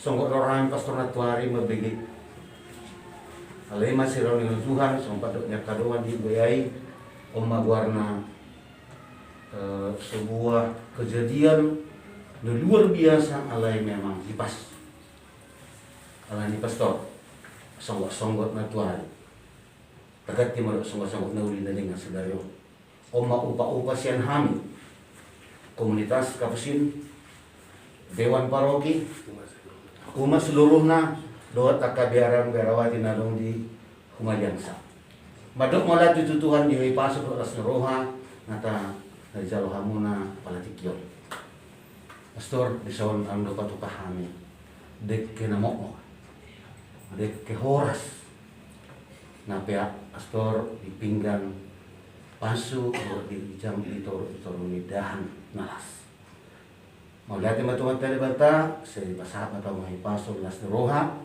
Songkok orang pastor natuari mabigi alai masih orang dengan Tuhan sompat doknya kadoan dibayai omma warna sebuah kejadian luar biasa alai memang dipas alai ni pastor songkok natuari tagat timur songkok nauli dengan sedario omma upa sian hami komunitas kapusin dewan paroki Kuma seluruhna doa takabiaran berawati nadong di Humaliansa. Madok mola tutuhan di pasok ras roha nata najalo hamuna palatikyon. Pastor bison ang do patupahami. Dek ke namok. Dek ke horas. Na pea pastor di pinggan pasu di jam itu nidahan nalas. Mau lihat teman-teman tadi bata, saya pasah atau mau pasol las roha,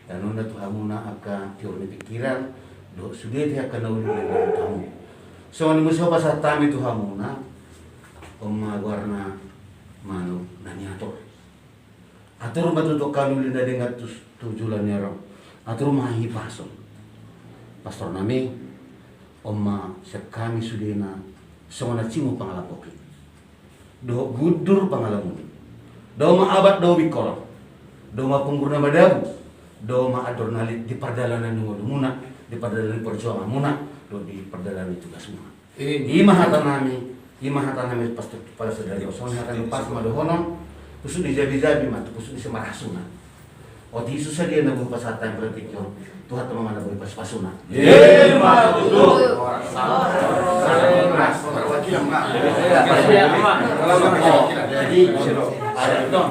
dan nunda tu hamuna akan tiurni pikiran, do sudah dia akan nauli dengan tamu. So ni musuh pasah tami tu hamuna, omma warna manu naniator. Atur batu tu kanuli dengan tujulan nyerong, atur mahi pasol. Pastor nami, omma sekami sudena, semana cimu pangalapoki. Do gudur pangalamun, do ma abad do bikolong, do ma pengguna madabu, do ma adornalit di perdalanan muna, di perdalanan perjuangan muna, do di perdalanan tugas muna. Ima hatanami pasti pada sedari osong hatan pas madohonon, kusud di jabi mat, kusud di semarasuna. Odi susah dia nabu pasatan berarti Tuhan teman mana boleh pas-pasuna. Jadi ada dong.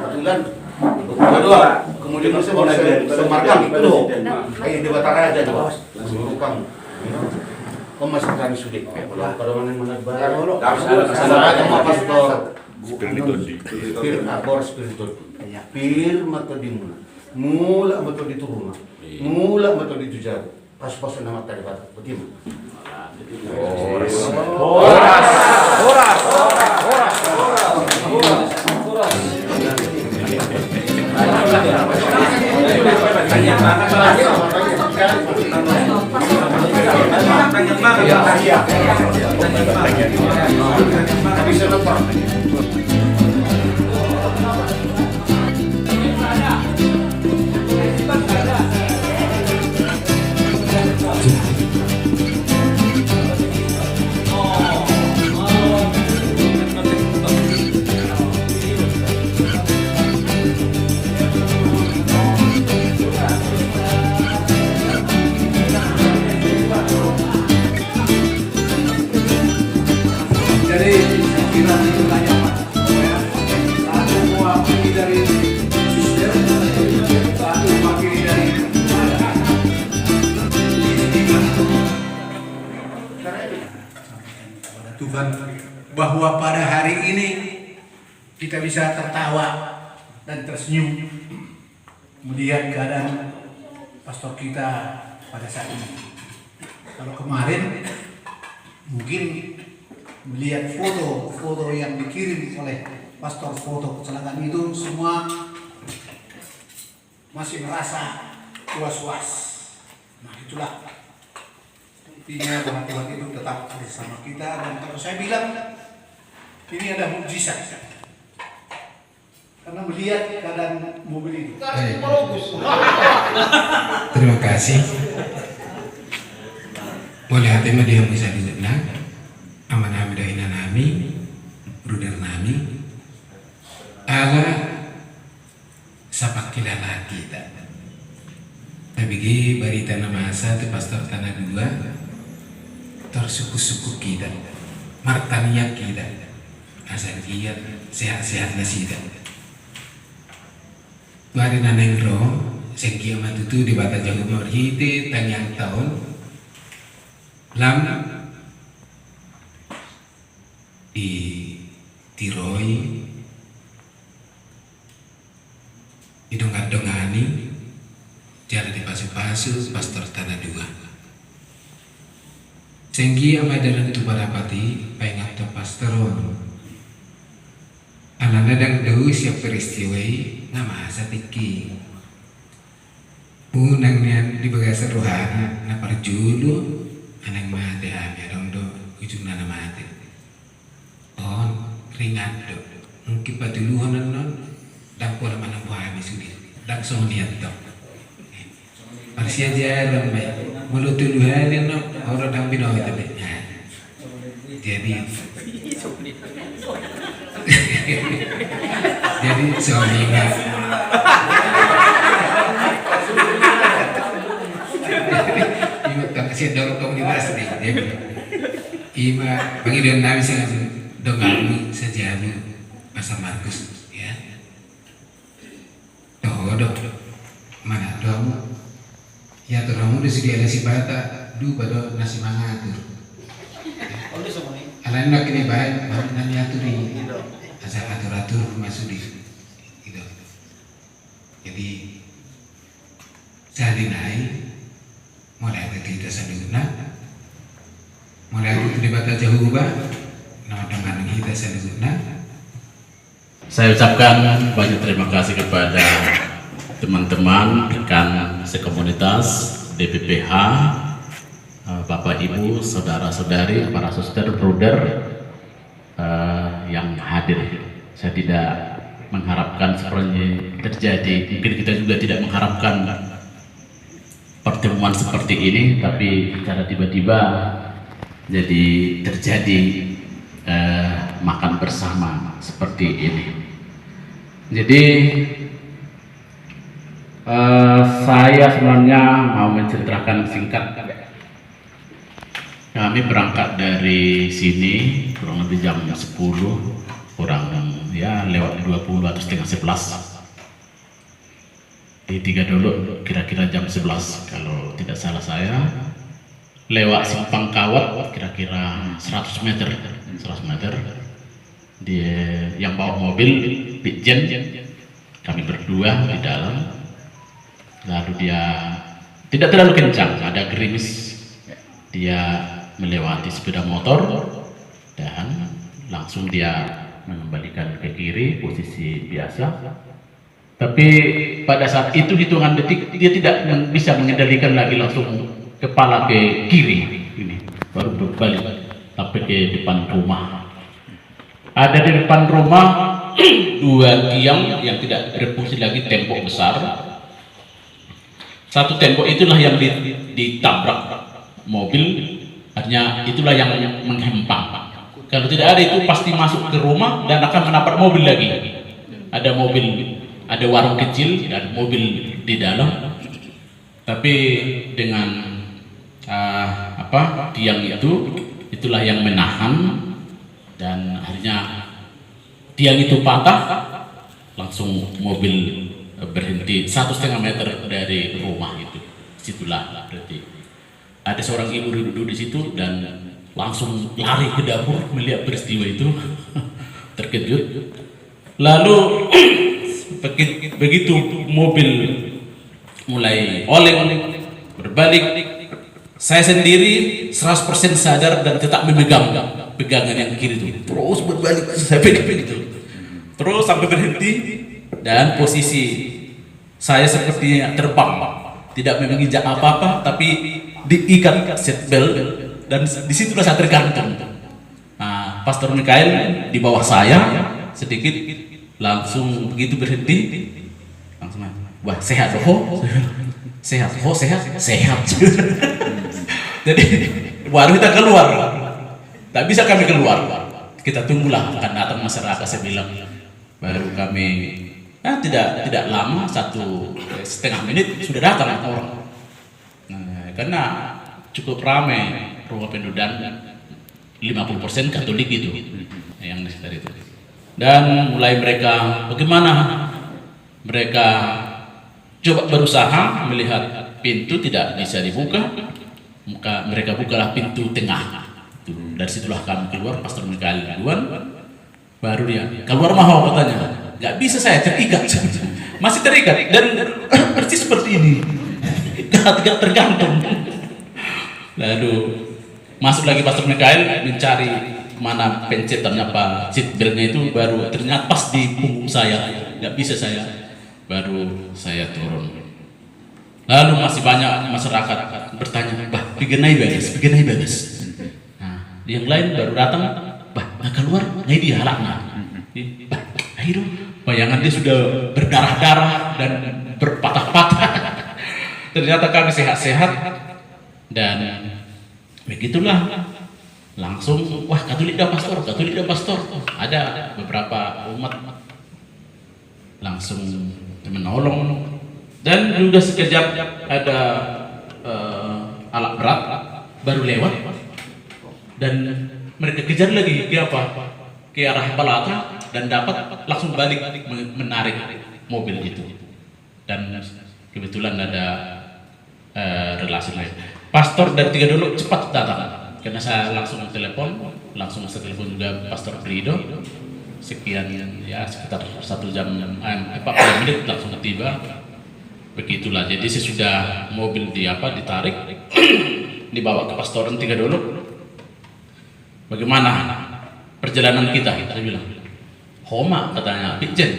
Kebetulan kedua, kemudian saya mau semarkang itu. Di Batara aja tuh. Seluruh kamu. Masuk kami sudah. Kalau mana baru. Saudara kamu pastor. Spiritual. Pir mata di mula mata di turuna. Mula mata di tujar. Pas-pas nama tadi bata. Bagaimana? Tuhan bahwa pada hari ini kita bisa tertawa dan tersenyum melihat keadaan pastor kita pada saat ini. Kalau kemarin mungkin melihat foto yang dikirim oleh pastor, foto kecelakaan itu semua masih merasa was-was. Nah itulah intinya bahwa Tuhan itu tetap bersama kita, dan kalau saya bilang ini ada mukjizat karena melihat keadaan mobil itu. Terima kasih. Boleh hati dia bisa dijenak amanah medaina nami bruder nami ala sapak kilala kita lagi barita nama asa tu pastor tanah dua tersuku-suku kita martania kita asal dia sehat-sehat nasida bari naneng ro sengkia matutu di bata jago morhite tangyang tahun lam di tiroi idongan-dongani jala di pasu-pasu pastor tanah dua sengki amadalan tu barapati paingat to pastoron alana dang dau siap peristiwai nama satiki unang nian di bagasa rohana na parjulu anang mate amya dong do ujung nana mate on ringan do mungkin patuluhan non dang pola mana buah sudi dang soniat do Parsia jalan baik, mulut tuluhan no orang dang bino itu deh. Jadi soalnya ima tak kasih dorong komunitas deh. Ima panggilan nabi sih dongamu sejamu masa Markus ya. Doh mana doh ya terang udah sedia nasi bata du pada nasi mangatur alain nak ini baik nani aturi asal atur masuk di gitu jadi sehari naik mulai ada kita saduguna mulai ada di bata jauh bah nama teman kita saduguna. Saya ucapkan banyak terima kasih kepada teman-teman, rekan sekomunitas, DPPH, Bapak Ibu, saudara-saudari, para suster, bruder yang hadir. Saya tidak mengharapkan seperti terjadi, mungkin kita juga tidak mengharapkan pertemuan seperti ini, tapi secara tiba-tiba jadi terjadi makan bersama seperti ini. Jadi saya sebenarnya mau menceritakan singkat. Kami berangkat dari sini kurang lebih jam 10, kurang ya lewat 20 atau setengah 11. Di tiga dulu kira-kira jam 11 kalau tidak salah saya. Lewat simpang kawat kira-kira 100 meter. Dia yang bawa mobil Bitjen, kami berdua di dalam. Lalu dia tidak terlalu kencang, ada gerimis. Dia melewati sepeda motor dan langsung dia mengembalikan ke kiri posisi biasa. Tapi pada saat itu hitungan detik dia tidak bisa mengendalikan lagi, langsung kepala ke kiri ini baru berbalik sampai ke depan rumah. Ada di depan rumah dua tiang yang tidak berfungsi lagi, tembok besar. Satu tembok itulah yang ditabrak mobil, artinya itulah yang menghempang. Kalau tidak ada itu pasti masuk ke rumah dan akan menabrak mobil lagi. Ada mobil, ada warung kecil dan mobil di dalam. Tapi dengan tiang itulah yang menahan, dan akhirnya tiang itu patah, langsung mobil berhenti 1,5 meter dari rumah itu. Situlah berarti ada seorang ibu duduk di situ dan langsung lari ke dapur melihat peristiwa itu. Terkejut. Lalu begitu mobil mulai oleng berbalik, saya sendiri 100% sadar dan tetap memegang pegangan yang kiri itu, terus berbalik saya pegang itu terus sampai berhenti, dan posisi saya sepertinya terbang, tidak menginjak apa-apa, tapi diikat seatbelt, dan disitulah saya tergantung. Nah, Pastor Mikael di bawah saya sedikit, langsung begitu berhenti, langsung wah sehat oh, sehat. Jadi baru kita keluar, tak bisa kami keluar, kita tunggulah akan datang masyarakat. Saya bilang baru kami tidak lama, 1,5 menit sudah datang orang. karena cukup ramai rumah pendudan 50% Katolik itu yang di sekitar itu. Dan mulai mereka bagaimana mereka coba berusaha melihat pintu tidak bisa dibuka, maka mereka bukalah pintu tengah. Dari situlah kami keluar, Pastor Mikael duluan, baru dia keluar mau katanya, nggak bisa saya terikat, masih terikat dan persis seperti ini, tidak tergantung. Lalu masuk lagi Pastor Mikael mencari mana pencetannya apa seatbeltnya itu, baru ternyata pas di punggung saya, nggak bisa saya, baru saya turun. Lalu masih banyak masyarakat bertanya, bah, pigenai bagus. Nah, yang lain baru datang, bah, nggak keluar, nggak dia halaknya. Bah, ayo, bayangan dia sudah berdarah-darah dan berpatah-patah. Ternyata kami sehat-sehat dan begitulah. Langsung, wah Katolik dah pastor. Ada beberapa umat langsung menolong, dan juga sekejap ada alat berat baru lewat dan mereka kejar lagi ke apa? Ke arah Balata dan dapat langsung balik menarik mobil itu. Dan kebetulan ada relasi lain. Pastor dari Tiga Dulu cepat datang. Karena saya langsung telepon juga Pastor Frido, sekian ya sekitar 1 jam 40 menit langsung tiba. Begitulah, jadi sesudah mobil ditarik dibawa ke pastoran Tiga Dulu. Bagaimana perjalanan kita? Saya bilang, Homa katanya Pikjen.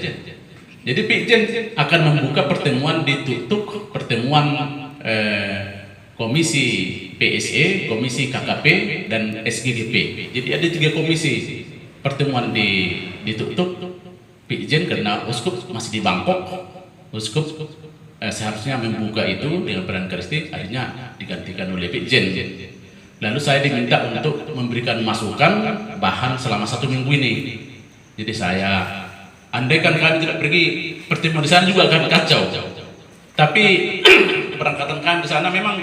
Jadi Pikjen akan membuka pertemuan ditutup pertemuan Komisi PSE, Komisi KKP, dan SGGP. Jadi ada 3 komisi. Pertemuan ditutup Pikjen karena uskup masih di Bangkok. Uskup seharusnya membuka itu dengan peran karistik, akhirnya digantikan oleh Pikjen. Lalu saya diminta untuk memberikan masukan bahan selama 1 minggu ini. Jadi saya, andaikan kami tidak pergi pertemuan di sana juga akan kacau. Tapi keberangkatan kami di sana memang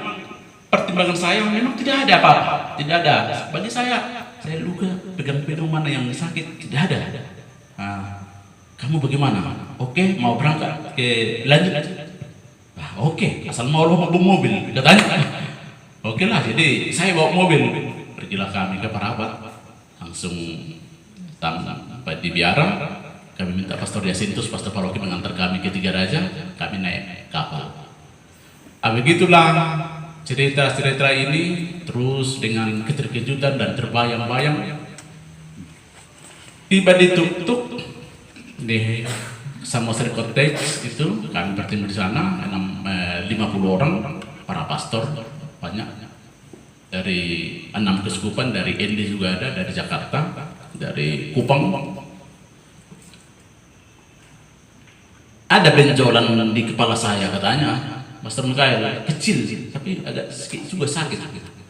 pertimbangan saya memang tidak ada apa-apa, tidak ada. Bagi saya luka pegang mana yang sakit, tidak ada. Nah, kamu bagaimana? Oke, mau berangkat ke lanjut. Oke, asal mau bawa mobil, katanya. Oke lah, jadi saya bawa mobil. Pergilah kami ke Parapat, langsung sampai di Biara. Kami minta Pastor Yasintus, Pastor Paroki mengantar kami ke Tiga Raja. Kami naik kapal. Begitulah cerita-cerita ini, terus dengan keterkejutan dan terbayang-bayang. Tiba di Tuk-Tuk di Samosir Cottage itu, kami bertemu di sana 50 orang para pastor, banyak dari 6 keuskupan, dari Ende juga ada, dari Jakarta, dari Kupang. Ada benjolan di kepala saya katanya, Pastor Mikael, kecil sih, tapi agak sedikit juga sakit.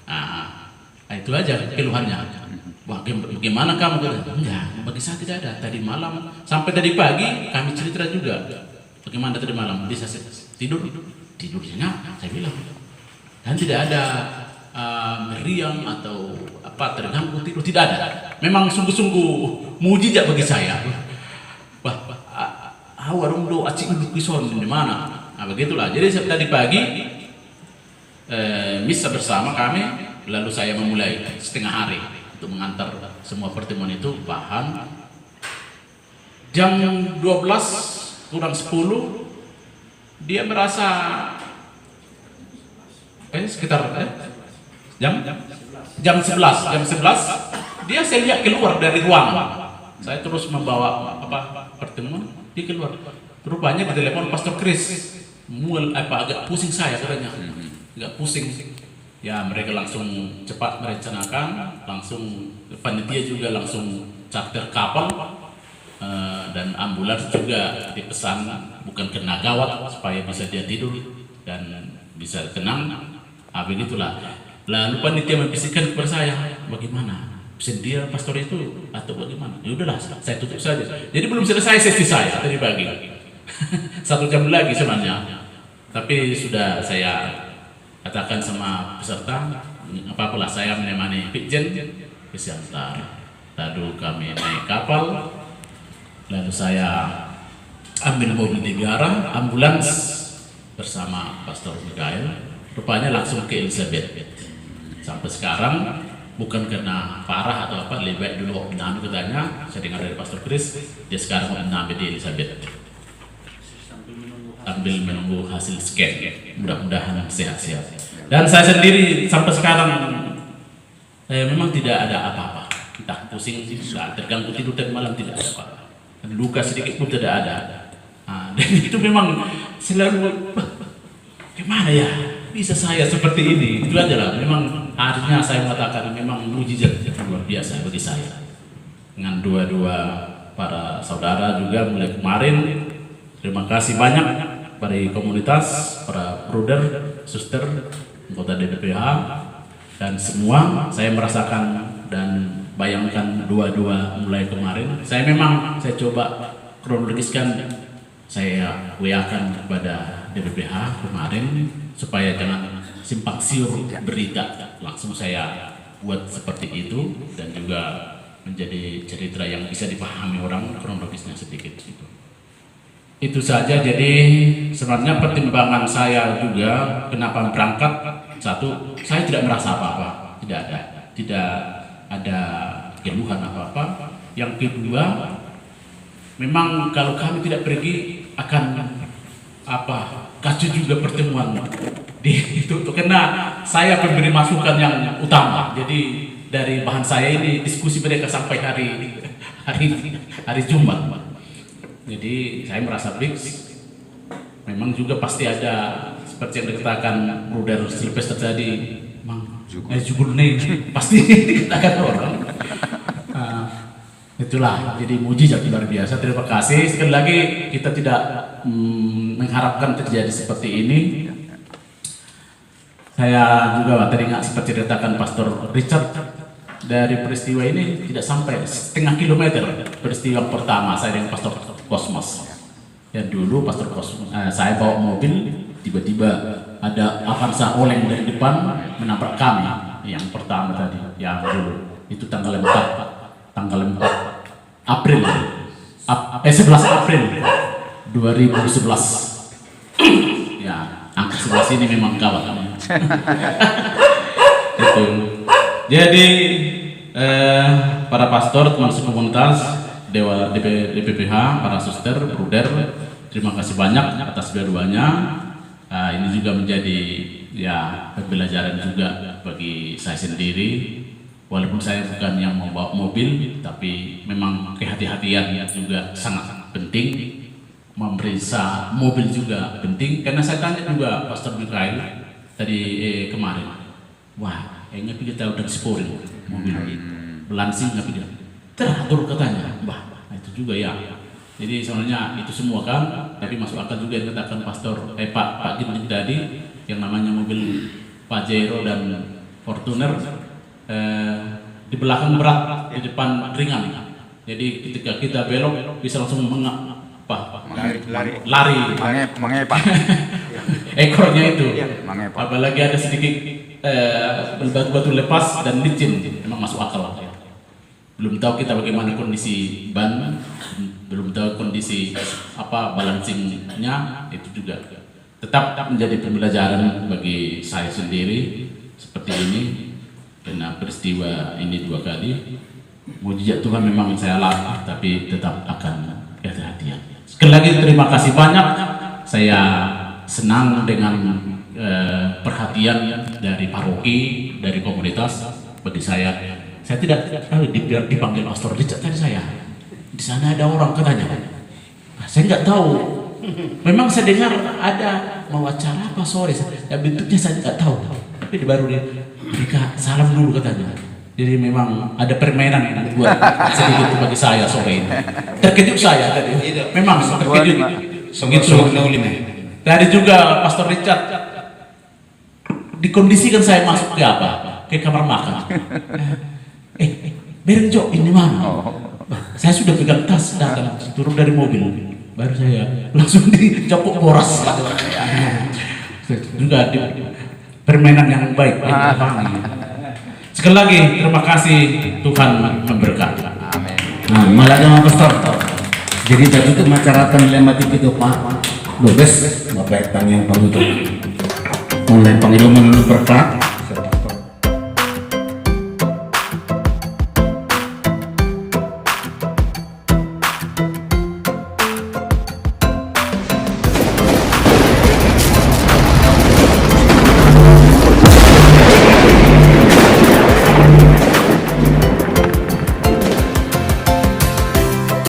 Nah, itu aja keluhannya. Wah, bagaimana kamu? Enggak, bagi saya tidak ada. Tadi malam sampai tadi pagi kami cerita juga. Bagaimana tadi malam? Bisa tidurnya, saya bilang. Dan tidak ada meriang atau apa terganggu tidur, tidak ada. Memang sungguh-sungguh mujizat bagi saya. Wah, warung do acik duduk kison di mana? Nah, begitulah. Jadi tadi pagi misa bersama kami, lalu saya memulai setengah hari untuk mengantar semua pertemuan itu bahan. Jam 12 kurang 10 dia merasa sekitar jam 11 dia saya lihat keluar dari ruangan. Saya terus membawa pertemuan, dia keluar. Rupanya di telepon Pastor Chris, agak pusing saya katanya, agak pusing. Ya mereka langsung cepat merencanakan, langsung panitia juga langsung charter kapal dan ambulans juga dipesan, bukan kena gawat supaya bisa dia tidur dan bisa tenang. Begitulah. Lalu panitia membisikkan kepada saya, bagaimana? Pesen dia pastor itu atau bagaimana? Ya udahlah, saya tutup saja. Jadi belum selesai sesi saya tadi pagi. 1 jam lagi sebenarnya. Tapi sudah saya katakan sama peserta, apalah saya menemani Pitjen ke Siantar. Lalu kami naik kapal, lalu saya ambil mobil di Biara, ambulans bersama Pastor Mikael. Rupanya langsung ke Elizabeth. Sampai sekarang bukan karena parah atau apa, lebih baik dulu opname katanya. Saya dengar dari Pastor Chris, dia sekarang opname di Elizabeth. Ambil menunggu hasil scan, mudah-mudahan sehat-sehat. Dan saya sendiri sampai sekarang memang tidak ada apa-apa. Entah pusing, terganggu tidur dan malam tidak ada apa-apa. Dan luka sedikit pun tidak ada. Dan itu memang selalu gimana ya, bisa saya seperti ini. Itu aja lah. Memang akhirnya saya mengatakan memang mujizat luar biasa bagi saya. Dengan dua-dua para saudara juga mulai kemarin. Terima kasih banyak dari komunitas, para brother, suster, anggota DPPH, dan semua. Saya merasakan dan bayangkan dua-dua mulai kemarin. Saya coba kronologiskan, saya WA-kan kepada DPPH kemarin supaya jangan simpang siur berita. Langsung saya buat seperti itu dan juga menjadi cerita yang bisa dipahami orang, kronologisnya sedikit gitu. Itu saja. Jadi sebenarnya pertimbangan saya juga kenapa berangkat, satu, saya tidak merasa apa-apa, tidak ada keluhan apa-apa. Yang kedua, memang kalau kami tidak pergi akan kacau juga pertemuan di itu karena saya memberi masukan yang utama. Jadi dari bahan saya ini diskusi mereka sampai hari Jumat. Jadi saya merasa fix. Memang juga pasti ada seperti yang dikatakan Brother Sylvester tadi, Jubur nih pasti dikatakan orang. Itulah jadi mujizat luar biasa. Terima kasih sekali lagi. Kita tidak mengharapkan terjadi seperti ini. Saya juga teringat seperti dikatakan Pastor Richard, dari peristiwa ini tidak sampai setengah kilometer peristiwa pertama saya dengan Pastor Kosmos. Ya dulu Pastor Kosmos, saya bawa mobil, tiba-tiba ada Avanza oleng dari depan menabrak kami. Yang pertama tadi, yang dulu itu tanggal 4 April, 11 April 2011. Ya, angka 11 ini memang kawat. Itu. Jadi para pastor, teman sekomunitas, dewa DPPH, para suster, bruder, terima kasih banyak atas dua-duanya. Ini juga menjadi ya pembelajaran juga bagi saya sendiri. Walaupun saya bukan yang membawa mobil, tapi memang kehati-hatian juga sangat penting. Memeriksa mobil juga penting, karena saya tanya juga Pastor Mikael tadi kemarin, wah, kayaknya kita udah spoil mobil belansing nggak kita teratur katanya, wah, itu juga ya. Jadi sebenarnya itu semua kan, tapi masuk akal juga yang katakan Pak Ginting tadi, yang namanya mobil Pajero dan Fortuner. Di belakang berat, di depan ringan. Jadi ketika kita belok bisa langsung lari. Mengepak. Ekornya itu. Mengepak. Apalagi ada sedikit batu-batu lepas dan licin, memang masuk akal. Belum tahu kita bagaimana kondisi ban, belum tahu kondisi balancingnya, itu juga tetap menjadi pembelajaran bagi saya sendiri seperti ini. Karena peristiwa ini 2 kali, mujizat Tuhan memang saya alami, tapi tetap akan kehati-hatian. Sekali lagi terima kasih banyak. Saya senang dengan perhatian dari paroki, dari komunitas. Bagi saya tidak dipanggil Pastor Richard tadi saya. Di sana ada orang katanya. Saya nggak tahu. Memang saya dengar ada mau acara apa sore. Ya bentuknya saya nggak tahu. Tapi baru dia mereka salam dulu katanya. Jadi memang ada permainan yang buat sedikit bagi saya sore ini. Terkejut saya tadi. Memang terkejut. Begitu. Tadi juga Pastor Richard dikondisikan saya masuk ke ke kamar makan. Berenjo ini mana? Saya sudah pegang tas, datang turun dari mobil, baru saya langsung dijapuk boras. Juga permainan yang baik. Sekali lagi terima kasih, Tuhan memberkati. Nah, malah sama pastor. Jadi tadi itu masyarakat dilematik itu Pak. Lubes, Bapak yang penutup. Mulai pengiriman berkat,